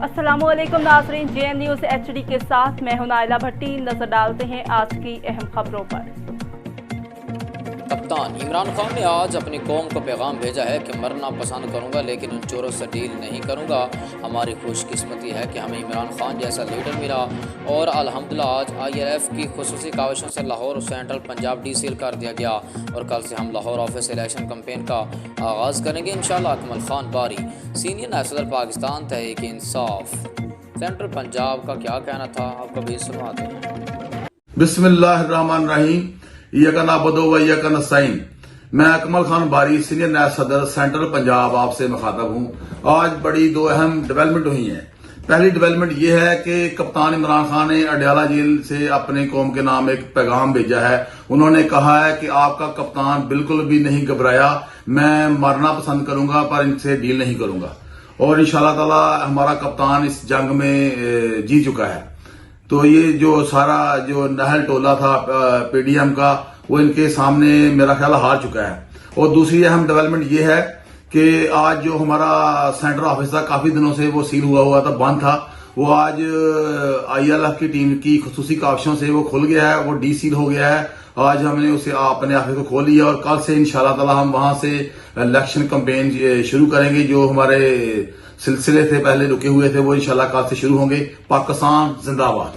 अस्सलाम वालेकुम नाज़रीन, JN न्यूज़ HD के साथ मैं हूं नाइला भट्टी। नजर डालते हैं आज की अहम खबरों पर। कप्तान इमरान खान ने आज अपनी कौम को पैगाम भेजा है कि मरना पसंद करूंगा लेकिन उन चोरों से डील नहीं करूंगा। हमारी खुशकिस्मती है कि हमें इमरान खान जैसा लीडर मिला और अल्हम्दुलिल्लाह आज IRF की खुसूसी काविशों से लाहौर और सेंट्रल पंजाब डीसील कर दिया गया और कल से हम लाहौर ऑफिस इलेक्शन कैंपेन का आगाज़ करेंगे इंशाअल्लाह। अकमल खान बारी, सीनियर नायब सदर पाकिस्तान तहरीक इंसाफ सेंट्रल पंजाब का क्या कहना था, आपको भी सुनाते हैं। बिस्मिल्लाहिर्रहमानिर्रहीम, इय्याका नअबुदु व इय्याका नस्तईन। मैं अकमल खान बारी, सीनियर नायब सदर सेंट्रल पंजाब आपसे मुखातब हूँ। आज बड़ी दो अहम डेवलपमेंट हुई हैं। पहली डेवलपमेंट ये है कि कप्तान इमरान खान ने अडयाला जेल से अपने कौम के नाम एक पैगाम भेजा है। उन्होंने कहा है कि आपका कप्तान बिल्कुल भी नहीं घबराया, मैं मरना पसंद करूंगा पर इनसे डील नहीं करूंगा और इंशाअल्लाह ताला हमारा कप्तान इस जंग में जीत चुका है। तो ये जो सारा जो नहल टोला था PDM का, वो इनके सामने मेरा ख्याल हार चुका है। और दूसरी अहम डेवलपमेंट ये है कि आज जो हमारा सेंट्रल ऑफिस था, काफी दिनों से वो सील हुआ था, बंद था, वो आज IRF की टीम की खुसूसी काविशों से वो खुल गया है, वो डी सील हो गया है। आज हमने उसे अपने ऑफिस को खोल लिया और कल से इंशाअल्लाह ताला हम वहां से इलेक्शन कैंपेन शुरू करेंगे। जो हमारे सिलसिले थे पहले रुके हुए थे वो इंशाअल्लाह कल से शुरू होंगे। पाकिस्तान जिंदाबाद।